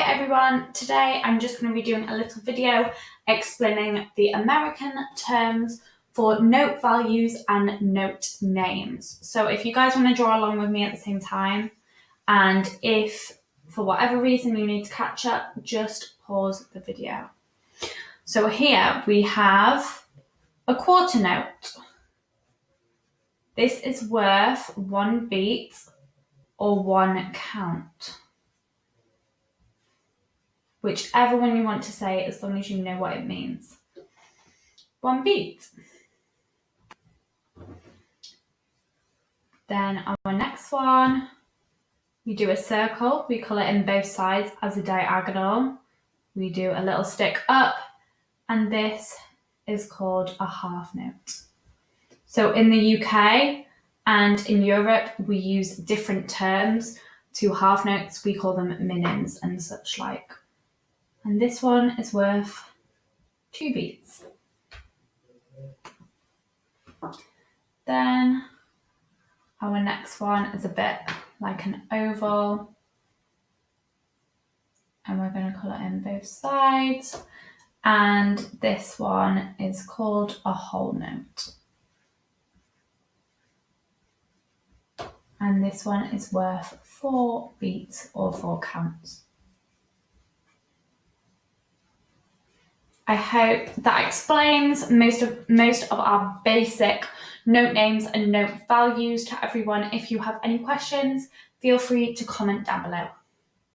everyone, today I'm just going to be doing a little video explaining the American terms for note values and note names. So if you guys want to draw along with me at the same time, and if for whatever reason you need to catch up, just pause the video. So here we have a quarter note. This is worth 1 beat or 1 count. Whichever one you want to say, as long as you know what it means. 1 beat. Then our next one, we do a circle. We colour in both sides as a diagonal. We do a little stick up, and this is called a half note. So in the UK and in Europe, we use different terms to half notes. We call them minims and such like. And this one is worth 2 beats. Then our next one is a bit like an oval. And we're going to colour in both sides. And this one is called a whole note. And this one is worth 4 beats or 4 counts. I hope that explains most of our basic note names and note values to everyone. If you have any questions, feel free to comment down below.